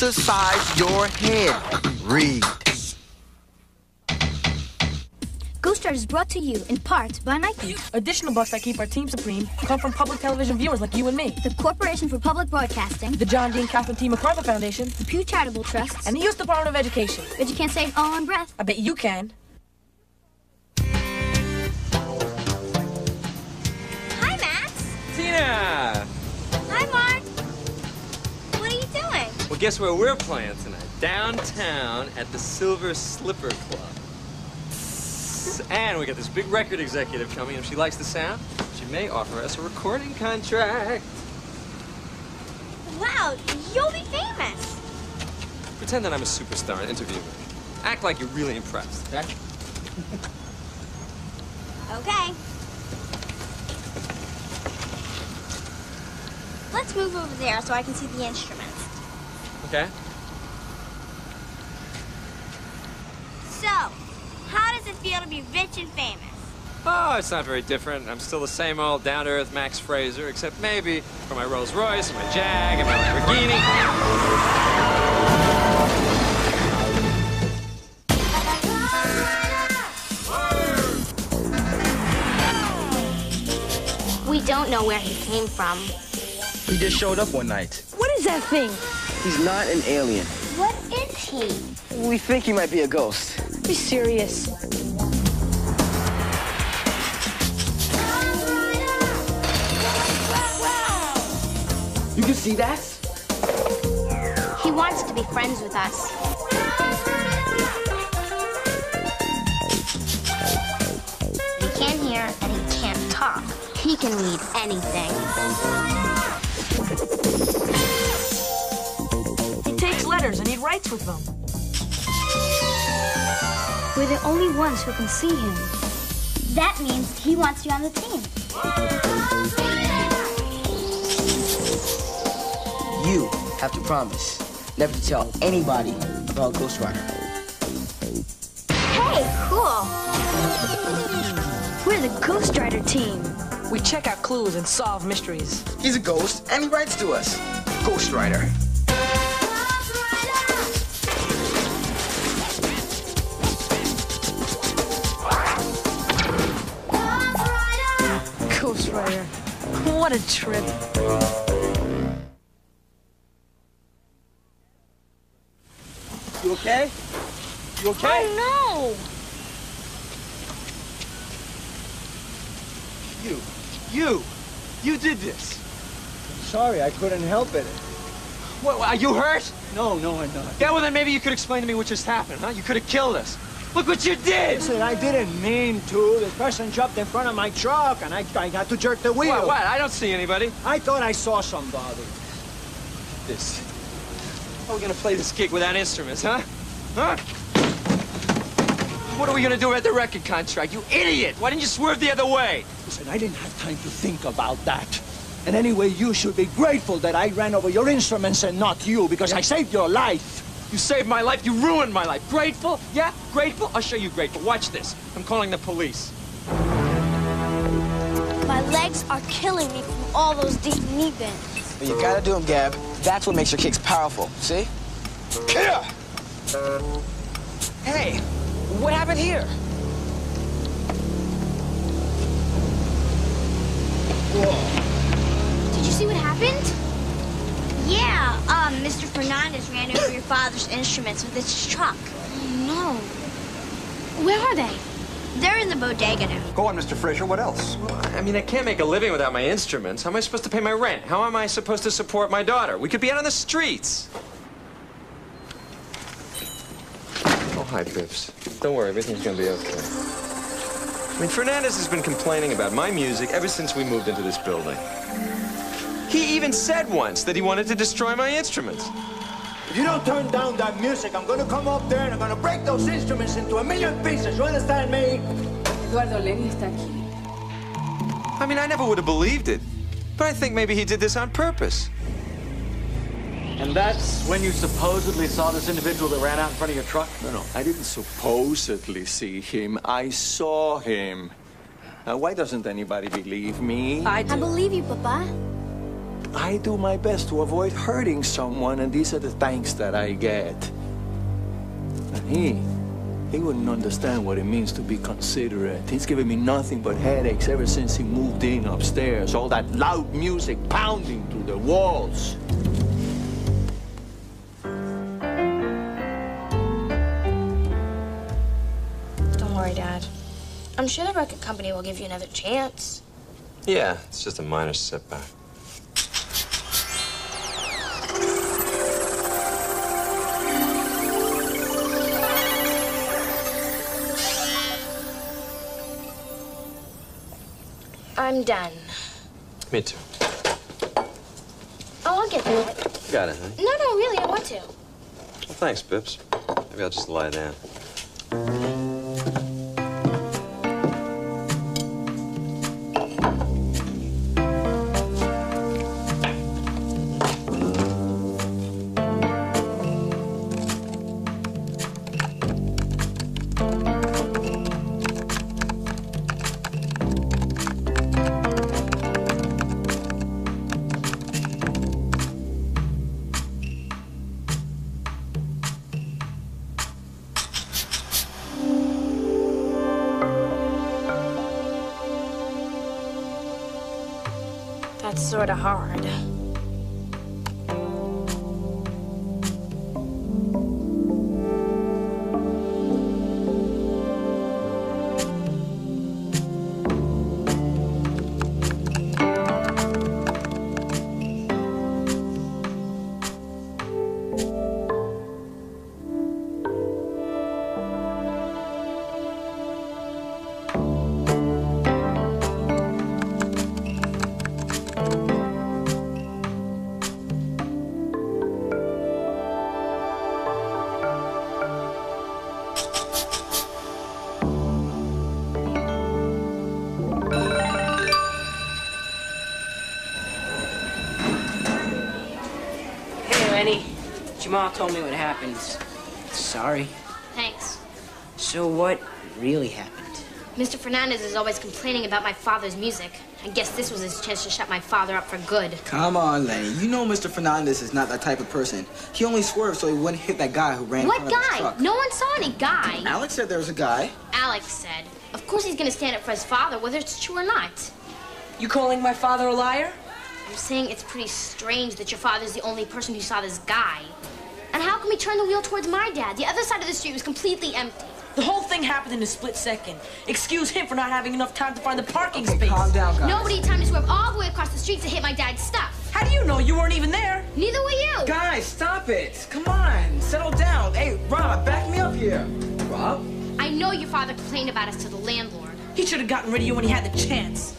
exercise your head. Read. Ghostwriter is brought to you in part by Nike. Additional bucks that keep our team supreme come from public television viewers like you and me. The Corporation for Public Broadcasting. The John Dean Catherine T. MacArthur Foundation. The Pew Charitable Trust. And the U.S. Department of Education. Bet you can't say it all on breath. I bet you can. Hi, Max. Tina! Hi, Mark. What are you doing? Well, guess where we're playing tonight? Downtown at the Silver Slipper Club. And we got this big record executive coming, and if she likes the sound, she may offer us a recording contract. Wow, you'll be famous. Pretend that I'm a superstar and interview me. Act like you're really impressed, okay? Okay. Let's move over there so I can see the instruments. Okay. So, how does it feel to be rich and famous? Oh, it's not very different. I'm still the same old down-to-earth Max Fraser, except maybe for my Rolls Royce and my Jag and my Lamborghini. We don't know where he came from. He just showed up one night. What is that thing? He's not an alien. What is he? We think he might be a ghost. Be serious. You can see that? He wants to be friends with us. He can't hear and he can't talk. He can read anything. He takes letters and he writes with them. We're the only ones who can see him. That means he wants you on the team. You have to promise never to tell anybody about Ghostwriter. Hey, cool. We're the Ghostwriter team. We check out clues and solve mysteries. He's a ghost, and he writes to us. Ghostwriter. Ghostwriter. What a trip. You okay? You okay? Oh, no! You did this. Sorry, I couldn't help it. What, are you hurt? No, I'm not. Yeah, well then maybe you could explain to me what just happened, huh? You could have killed us. Look what you did! Listen, I didn't mean to. This person jumped in front of my truck, and I had to jerk the wheel. What? I don't see anybody. I thought I saw somebody. This. How are we gonna play this gig without instruments, huh? Huh? What are we gonna do about the record contract? You idiot! Why didn't you swerve the other way? Listen, I didn't have time to think about that. And anyway, you should be grateful that I ran over your instruments and not you, because I saved your life. You saved my life, you ruined my life. Grateful? Yeah, grateful? I'll show you grateful. Watch this. I'm calling the police. My legs are killing me from all those deep knee bends. But you gotta do them, Gab. That's what makes your kicks powerful, see? Here! Hey, what happened here? Did you see what happened? Yeah, Mr. Fernandez ran over your father's instruments with his truck. No. Where are they? They're in the bodega now. Go on, Mr. Fraser. What else? I mean, I can't make a living without my instruments. How am I supposed to pay my rent? How am I supposed to support my daughter? We could be out on the streets. Oh, hi, Biffs. Don't worry, everything's gonna be okay. I mean, Fernandez has been complaining about my music ever since we moved into this building. He even said once that he wanted to destroy my instruments. If you don't turn down that music, I'm gonna come up there and I'm gonna break those instruments into 1,000,000 pieces. You understand me? Eduardo, Lenny está aquí. I mean, I never would have believed it. But I think maybe he did this on purpose. And that's when you supposedly saw this individual that ran out in front of your truck? No, I didn't supposedly see him. I saw him. Now, why doesn't anybody believe me? I do. I believe you, Papa. I do my best to avoid hurting someone, and these are the thanks that I get. And he wouldn't understand what it means to be considerate. He's given me nothing but headaches ever since he moved in upstairs. All that loud music pounding through the walls. Don't worry, Dad. I'm sure the record company will give you another chance. Yeah, it's just a minor setback. I'm done. Me too. Oh, I'll get through it. You got it, huh? No, really, I want to. Well, thanks, Bips. Maybe I'll just lie down. That's sort of hard. Jamal told me what happened. Sorry. Thanks. So what really happened? Mr. Fernandez is always complaining about my father's music. I guess this was his chance to shut my father up for good. Come on, Lenny. You know Mr. Fernandez is not that type of person. He only swerved so he wouldn't hit that guy who ran in front of his truck. No one saw any guy. Alex said there was a guy. Alex said. Of course he's gonna stand up for his father, whether it's true or not. You calling my father a liar? I'm saying it's pretty strange that your father's the only person who saw this guy. And how come he turned the wheel towards my dad? The other side of the street was completely empty. The whole thing happened in a split second. Excuse him for not having enough time to find the parking space. Calm down, guys. Nobody had time to swerve all the way across the street to hit my dad's stuff. How do you know? You weren't even there. Neither were you. Guys, stop it. Come on, settle down. Hey, Rob, back me up here. Rob? I know your father complained about us to the landlord. He should have gotten rid of you when he had the chance.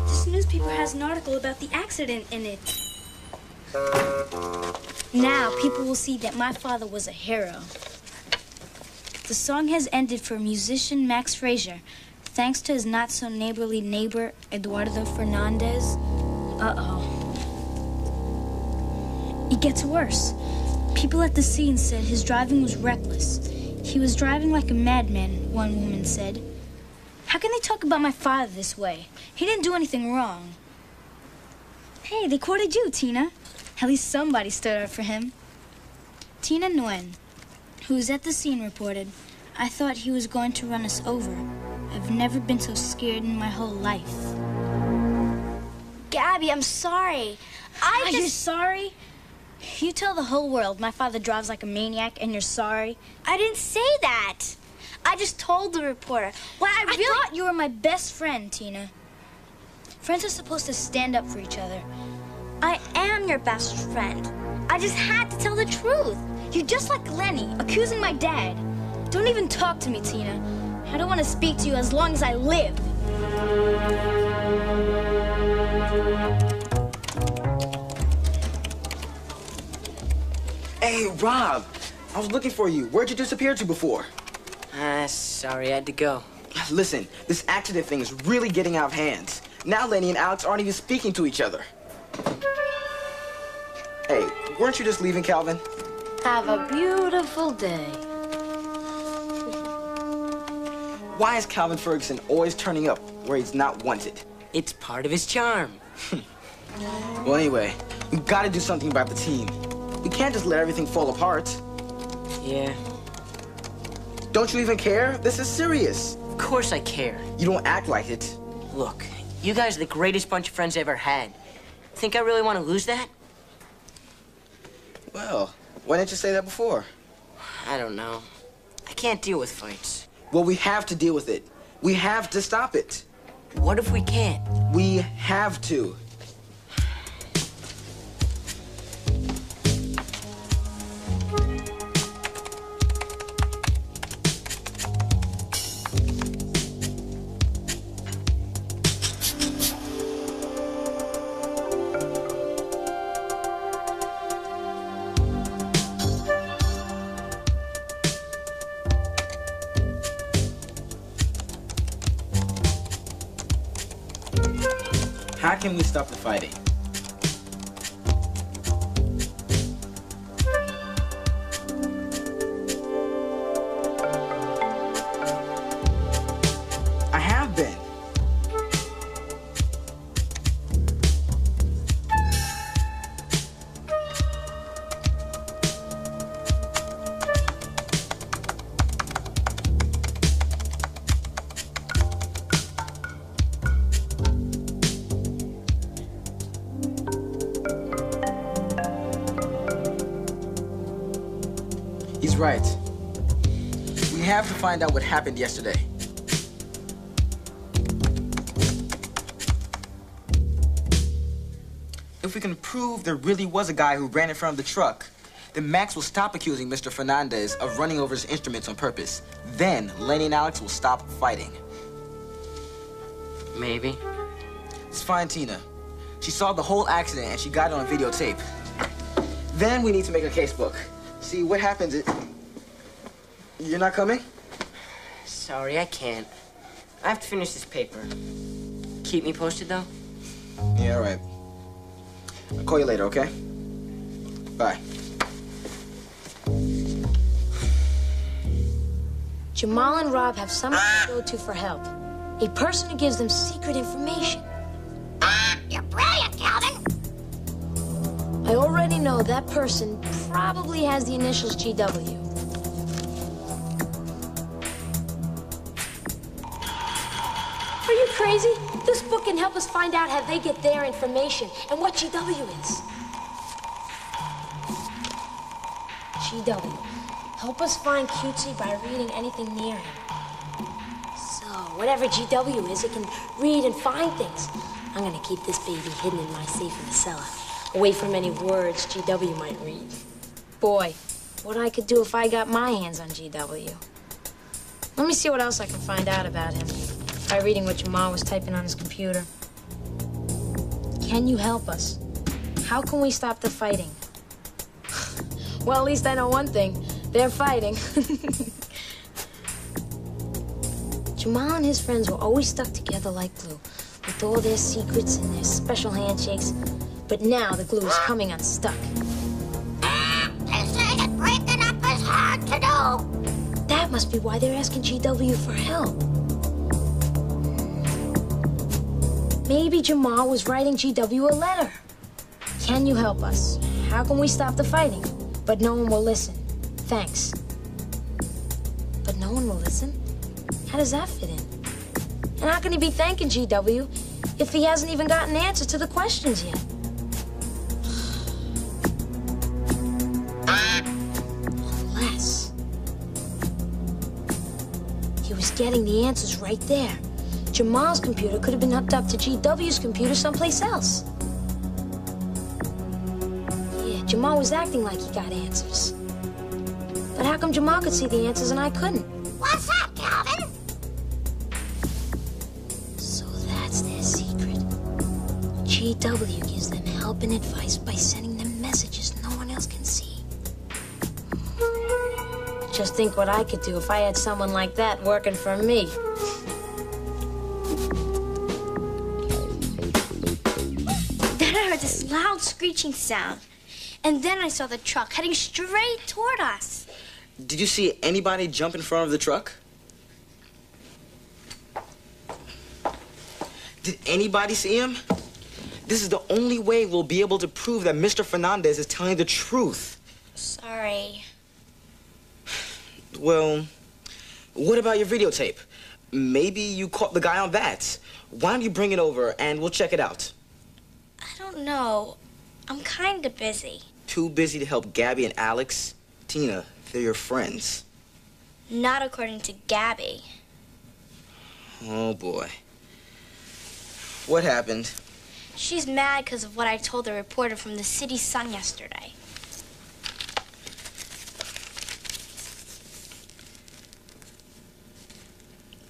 This newspaper has an article about the accident in it. Now people will see that my father was a hero. The song has ended for musician Max Frazier, thanks to his not-so-neighborly neighbor, Eduardo Fernandez. Uh-oh. It gets worse. People at the scene said his driving was reckless. He was driving like a madman, one woman said. How can they talk about my father this way? He didn't do anything wrong. Hey, they quoted you, Tina. At least somebody stood up for him. Tina Nguyen, who was at the scene, reported, I thought he was going to run us over. I've never been so scared in my whole life. Gabby, I'm sorry. Are you sorry? You tell the whole world my father drives like a maniac and you're sorry. I didn't say that. I just told the reporter. I thought you were my best friend, Tina. Friends are supposed to stand up for each other. I am your best friend. I just had to tell the truth. You're just like Lenny, accusing my dad. Don't even talk to me, Tina. I don't want to speak to you as long as I live. Hey, Rob. I was looking for you. Where'd you disappear to before? Sorry, I had to go. Listen, this accident thing is really getting out of hand. Now Lenny and Alex aren't even speaking to each other. Hey, weren't you just leaving, Calvin? Have a beautiful day. Why is Calvin Ferguson always turning up where he's not wanted? It's part of his charm. Well, anyway, we gotta do something about the team. We can't just let everything fall apart. Yeah. Don't you even care? This is serious. Of course I care. You don't act like it. Look, you guys are the greatest bunch of friends I ever had. Think I really want to lose that? Well, why didn't you say that before? I don't know. I can't deal with fights. Well, we have to deal with it. We have to stop it. What if we can't? We have to. How can we stop the fighting? I have been. He's right. We have to find out what happened yesterday. If we can prove there really was a guy who ran in front of the truck, then Max will stop accusing Mr. Fernandez of running over his instruments on purpose. Then Lenny and Alex will stop fighting. Maybe. Let's find Tina. She saw the whole accident and she got it on videotape. Then we need to make a casebook. See, what happens is... You're not coming? Sorry, I can't. I have to finish this paper. Keep me posted, though? Yeah, all right. I'll call you later, okay? Bye. Jamal and Rob have someone to go to for help. A person who gives them secret information. You're brilliant, Calvin. I already know that person probably has the initials GW. Are you crazy? This book can help us find out how they get their information and what GW is. GW. Help us find Cutesy by reading anything near him. So, whatever GW is, it can read and find things. I'm gonna keep this baby hidden in my safe in the cellar, away from any words GW might read. Boy, what I could do if I got my hands on GW. Let me see what else I can find out about him by reading what Jamal was typing on his computer. Can you help us? How can we stop the fighting? Well, at least I know one thing. They're fighting. Jamal and his friends were always stuck together like glue, with all their secrets and their special handshakes. But now the glue is coming unstuck. They say that breaking up is hard to do. That must be why they're asking GW for help. Maybe Jamal was writing GW a letter. Can you help us? How can we stop the fighting? But no one will listen. Thanks. But no one will listen? How does that fit in? And how can he be thanking GW if he hasn't even gotten answers to the questions yet? Unless he was getting the answers right there. Jamal's computer could have been hooked up to GW's computer someplace else. Yeah, Jamal was acting like he got answers. But how come Jamal could see the answers and I couldn't? What's that, Calvin? So that's their secret. GW gives them help and advice by sending them messages no one else can see. Just think what I could do if I had someone like that working for me. Then I heard this loud screeching sound. And then I saw the truck heading straight toward us. Did you see anybody jump in front of the truck? Did anybody see him? This is the only way we'll be able to prove that Mr. Fernandez is telling the truth. Sorry. Well, what about your videotape? Maybe you caught the guy on that. Why don't you bring it over and we'll check it out? I don't know. I'm kind of busy. Too busy to help Gabby and Alex? Tina, they're your friends. Not according to Gabby. Oh, boy. What happened? She's mad because of what I told the reporter from the City Sun yesterday.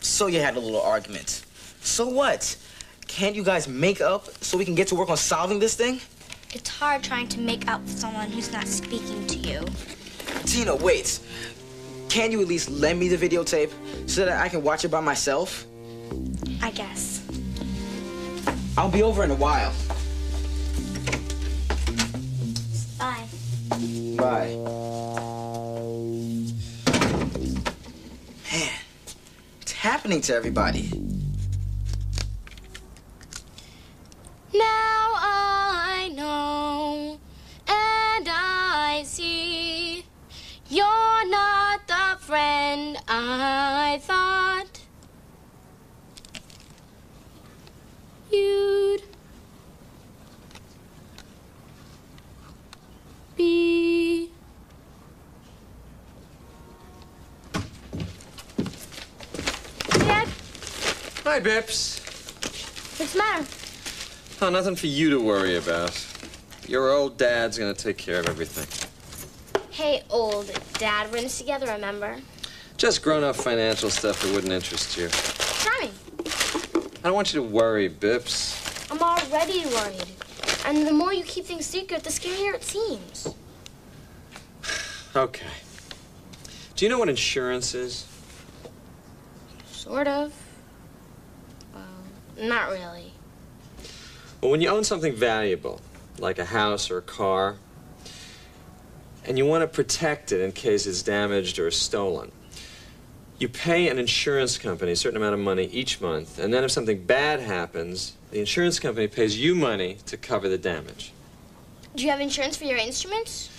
So you had a little argument. So what? Can't you guys make up so we can get to work on solving this thing? It's hard trying to make up with someone who's not speaking to you. Tina, wait. Can you at least lend me the videotape so that I can watch it by myself? I guess. I'll be over in a while. Bye. Bye. Man, what's happening to everybody? Now I know and I see you're not the friend I thought you'd be. Dad, Hi, Bips. what's the matter? Oh, nothing for you to worry about. Your old dad's gonna take care of everything. Hey, old dad, we're in this together, remember? Just grown-up financial stuff that wouldn't interest you. Try me. I don't want you to worry, Bips. I'm already worried. And the more you keep things secret, the scarier it seems. Okay. Do you know what insurance is? Sort of. Well, not really. Well, when you own something valuable, like a house or a car, and you want to protect it in case it's damaged or stolen, you pay an insurance company a certain amount of money each month, and then if something bad happens, the insurance company pays you money to cover the damage. Do you have insurance for your instruments?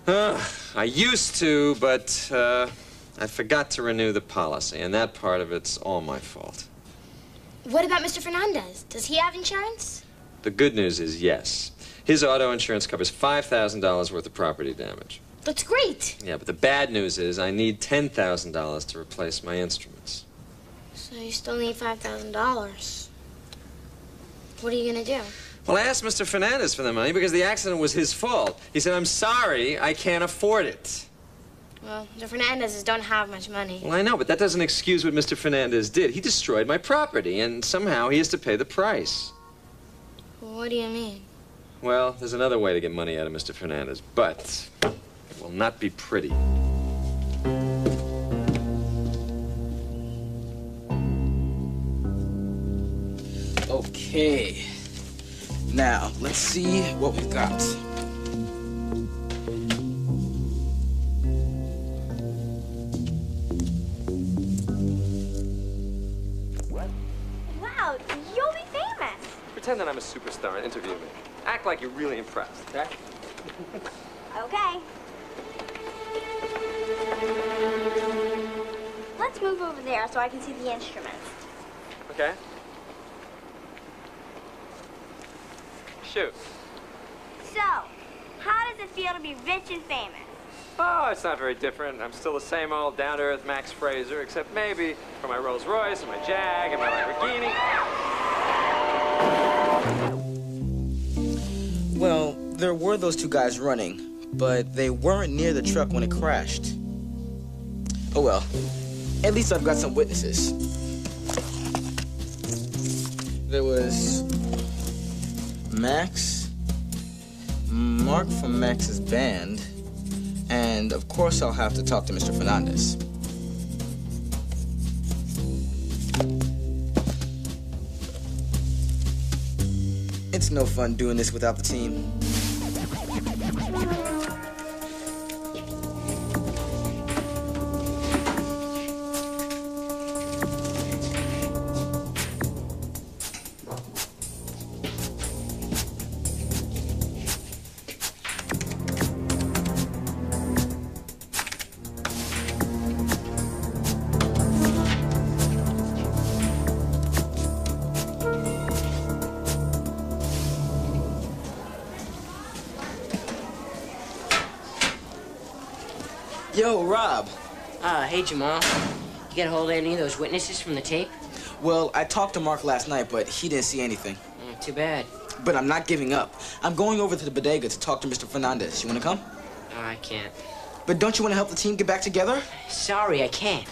I used to, but I forgot to renew the policy, and that part of it's all my fault. What about Mr. Fernandez? Does he have insurance? The good news is yes. His auto insurance covers $5,000 worth of property damage. That's great. Yeah, but the bad news is I need $10,000 to replace my instruments. So you still need $5,000. What are you gonna do? Well, I asked Mr. Fernandez for the money because the accident was his fault. He said, I'm sorry, I can't afford it. Well, the Fernandezes don't have much money. Well, I know, but that doesn't excuse what Mr. Fernandez did. He destroyed my property, and somehow he has to pay the price. What do you mean? Well, there's another way to get money out of Mr. Fernandez, but it will not be pretty. Okay. Now, let's see what we've got. Wow, you'll be famous. Pretend that I'm a superstar and interview me. Act like you're really impressed, okay? Okay. Let's move over there so I can see the instruments. Okay. Shoot. So, how does it feel to be rich and famous? Oh, it's not very different. I'm still the same old down-to-earth Max Fraser, except maybe for my Rolls Royce and my Jag and my Lamborghini. Well, there were those two guys running, but they weren't near the truck when it crashed. Oh well, at least I've got some witnesses. There was Max, Mark from Max's band, and of course I'll have to talk to Mr. Fernandez. It's no fun doing this without the team. Yo, Rob. Hey, Jamal. You get a hold of any of those witnesses from the tape? Well, I talked to Mark last night, but he didn't see anything. Too bad. But I'm not giving up. I'm going over to the bodega to talk to Mr. Fernandez. You want to come? I can't. But don't you want to help the team get back together? Sorry, I can't.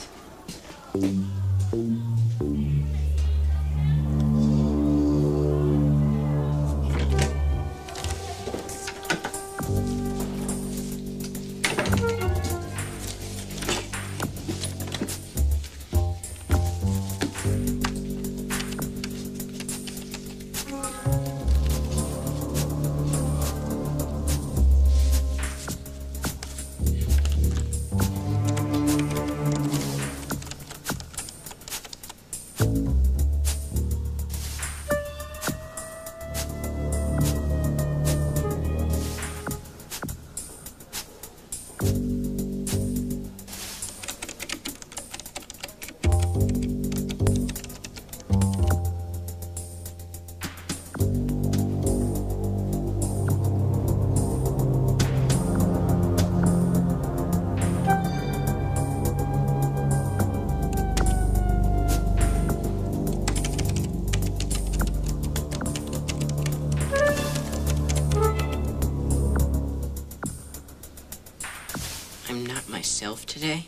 I'm not myself today.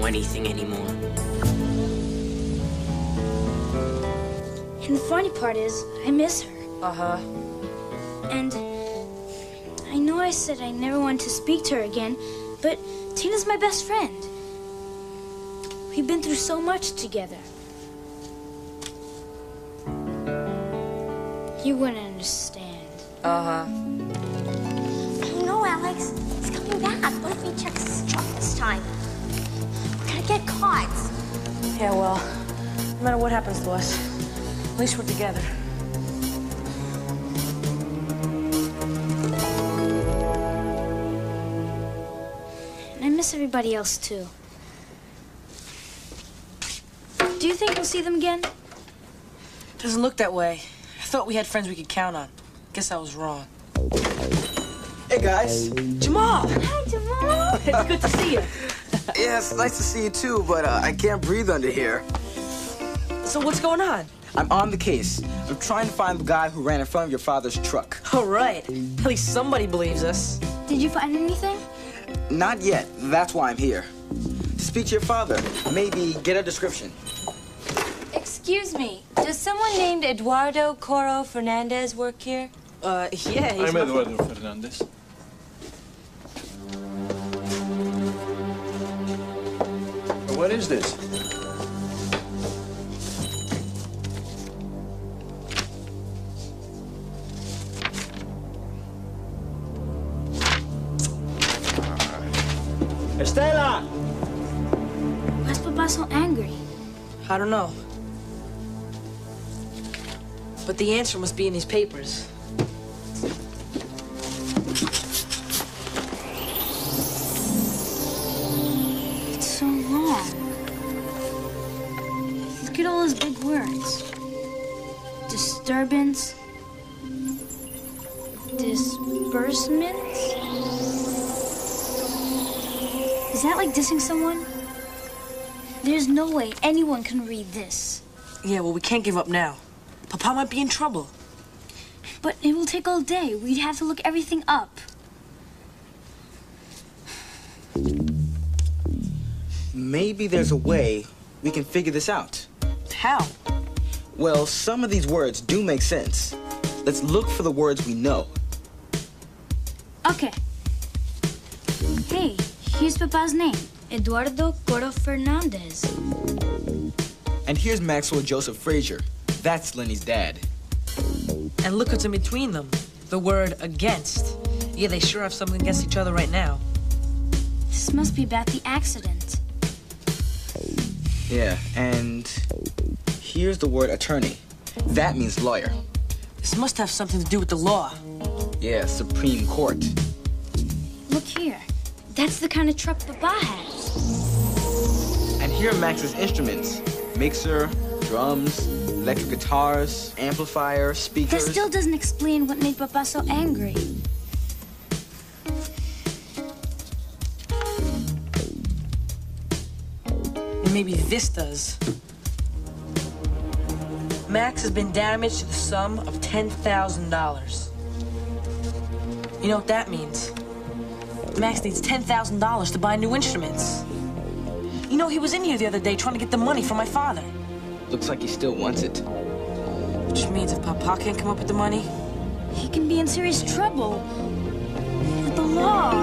Anything anymore. And the funny part is, I miss her. Uh-huh. And I know I said I never wanted to speak to her again, but Tina's my best friend. We've been through so much together. You wouldn't understand. Uh-huh. Oh, no, Alex. He's coming back. What if he checks his truck this time? We're gonna get caught. Yeah, well, no matter what happens to us, at least we're together. And I miss everybody else, too. Do you think we'll see them again? Doesn't look that way. I thought we had friends we could count on. Guess I was wrong. Hey, guys. Jamal! Hi, Jamal! It's good to see you. Yeah, it's nice to see you, too, but I can't breathe under here. So what's going on? I'm on the case. I'm trying to find the guy who ran in front of your father's truck. All right. At least somebody believes us. Did you find anything? Not yet. That's why I'm here. To speak to your father. Maybe get a description. Excuse me. Does someone named Eduardo Coro Fernandez work here? Yeah, he's I'm Eduardo Fernandez. What is this? Estela! Why's Papa so angry? I don't know. But the answer must be in these papers. It's so long. Look at all those big words. Disturbance. Disbursements? Is that like dissing someone? There's no way anyone can read this. Yeah, well, we can't give up now. Papa might be in trouble. But it will take all day. We'd have to look everything up. Maybe there's a way we can figure this out. How? Well, some of these words do make sense. Let's look for the words we know. Okay. Hey, here's Papa's name. Eduardo Coro Fernandez. And here's Maxwell Joseph Frazier. That's Lenny's dad. And look what's in between them. The word against. Yeah, they sure have something against each other right now. This must be about the accident. Yeah, and here's the word attorney. That means lawyer. This must have something to do with the law. Yeah, Supreme Court. Look here. That's the kind of truck Papa has. And here are Max's instruments. Mixer, drums, electric guitars, amplifier, speakers. That still doesn't explain what made Papa so angry. And maybe this does. Max has been damaged to the sum of $10,000. You know what that means? Max needs $10,000 to buy new instruments. You know, he was in here the other day trying to get the money from my father. Looks like he still wants it. Which means if Papa can't come up with the money, he can be in serious trouble with the law.